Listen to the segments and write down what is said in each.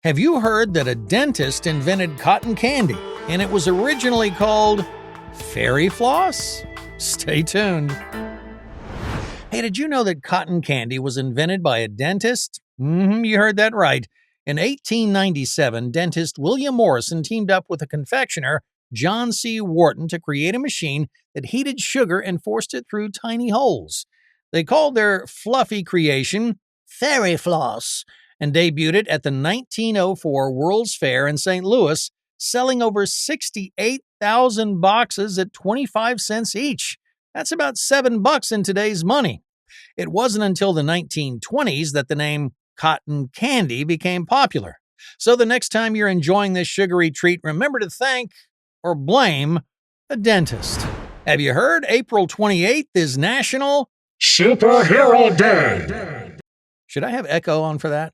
Have you heard that a dentist invented cotton candy and it was originally called fairy floss? Stay tuned. Hey, did you know that cotton candy was invented by a dentist? You heard that right. In 1897, dentist William Morrison teamed up with a confectioner, John C. Wharton, to create a machine that heated sugar and forced it through tiny holes. They called their fluffy creation fairy floss and debuted it at the 1904 World's Fair in St. Louis, selling over 68,000 boxes at 25 cents each. That's about $7 in today's money. It wasn't until the 1920s that the name cotton candy became popular. So the next time you're enjoying this sugary treat, remember to thank or blame a dentist. Have you heard April 28th is National Superhero Day? Should I have echo on for that?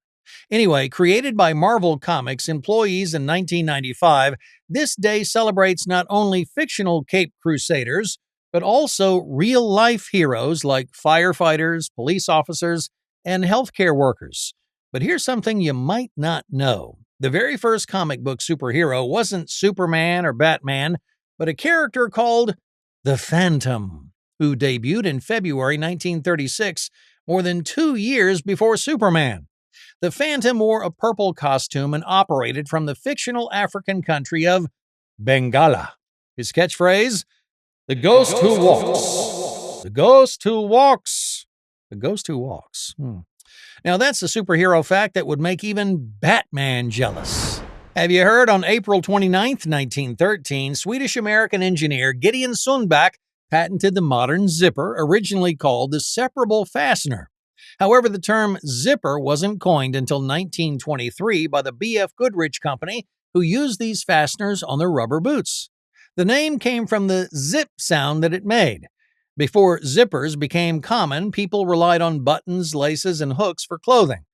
Anyway, created by Marvel Comics employees in 1995, this day celebrates not only fictional Cape Crusaders, but also real-life heroes like firefighters, police officers, and healthcare workers. But here's something you might not know. The very first comic book superhero wasn't Superman or Batman, but a character called the Phantom, who debuted in February 1936, more than 2 years before Superman. The Phantom wore a purple costume and operated from the fictional African country of Bengala. His catchphrase, "The ghost who walks. The ghost who walks. The ghost who walks." Now that's a superhero fact that would make even Batman jealous. Have you heard on April 29th, 1913, Swedish-American engineer Gideon Sundback patented the modern zipper, originally called the separable fastener. However, the term zipper wasn't coined until 1923 by the B.F. Goodrich Company, who used these fasteners on their rubber boots. The name came from the zip sound that it made. Before zippers became common, people relied on buttons, laces, and hooks for clothing.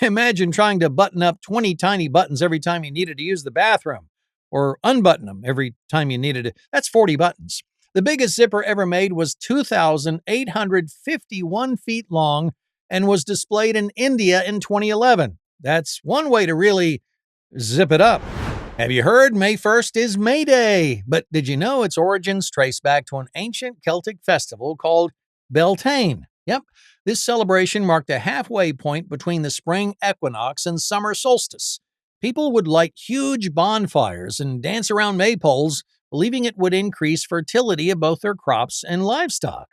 Imagine trying to button up 20 tiny buttons every time you needed to use the bathroom, or unbutton them every time you needed to. That's 40 buttons. The biggest zipper ever made was 2,851 feet long and was displayed in India in 2011. That's one way to really zip it up. Have you heard May 1st is May Day? But did you know its origins trace back to an ancient Celtic festival called Beltane? Yep, this celebration marked a halfway point between the spring equinox and summer solstice. People would light huge bonfires and dance around maypoles, believing it would increase fertility of both their crops and livestock.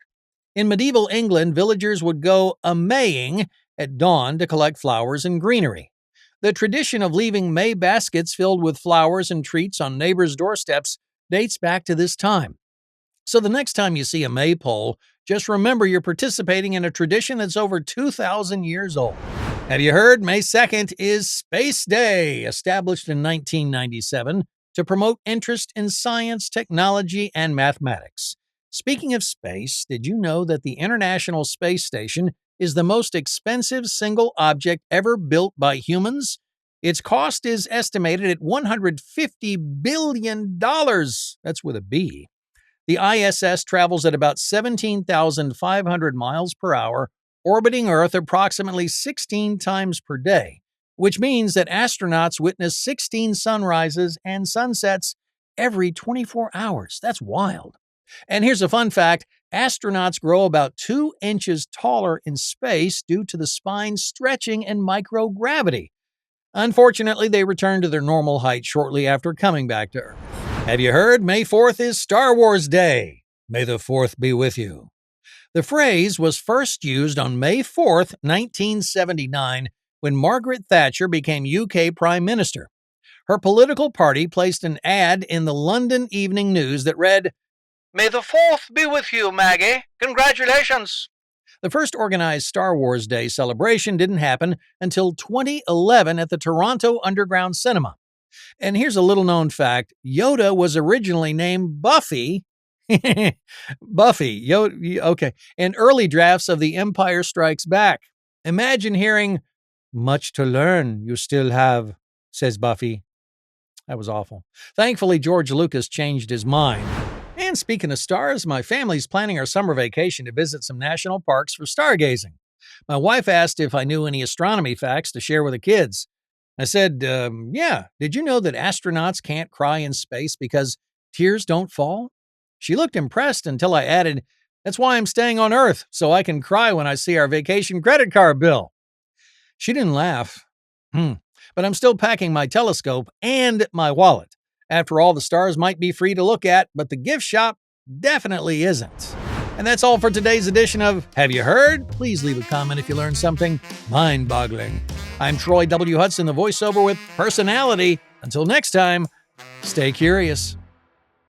In medieval England, villagers would go a-maying at dawn to collect flowers and greenery. The tradition of leaving May baskets filled with flowers and treats on neighbors' doorsteps dates back to this time. So the next time you see a maypole, just remember you're participating in a tradition that's over 2,000 years old. Have you heard May 2nd is Space Day, established in 1997 to promote interest in science, technology, and mathematics. Speaking of space, did you know that the International Space Station is the most expensive single object ever built by humans? Its cost is estimated at $150 billion. That's with a B. The ISS travels at about 17,500 miles per hour, orbiting Earth approximately 16 times per day, which means that astronauts witness 16 sunrises and sunsets every 24 hours. That's wild. And here's a fun fact. Astronauts grow about 2 inches taller in space due to the spine stretching and microgravity. Unfortunately, they return to their normal height shortly after coming back to Earth. Have you heard May 4th is Star Wars Day? May the 4th be with you. The phrase was first used on May 4th, 1979, when Margaret Thatcher became UK Prime Minister. Her political party placed an ad in the London Evening News that read, "May the 4th be with you, Maggie. Congratulations." The first organized Star Wars Day celebration didn't happen until 2011 at the Toronto Underground Cinema. And here's a little-known fact. Yoda was originally named Buffy. Buffy. Yoda, okay. In early drafts of The Empire Strikes Back. Imagine hearing, "Much to learn you still have," says Buffy. That was awful. Thankfully, George Lucas changed his mind. And speaking of stars, my family's planning our summer vacation to visit some national parks for stargazing. My wife asked if I knew any astronomy facts to share with the kids. I said, yeah, did you know that astronauts can't cry in space because tears don't fall? She looked impressed until I added, that's why I'm staying on Earth, so I can cry when I see our vacation credit card bill. She didn't laugh. But I'm still packing my telescope and my wallet. After all, the stars might be free to look at, but the gift shop definitely isn't. And that's all for today's edition of Have You Heard? Please leave a comment if you learned something mind-boggling. I'm Troy W. Hudson, the voiceover with personality. Until next time, stay curious.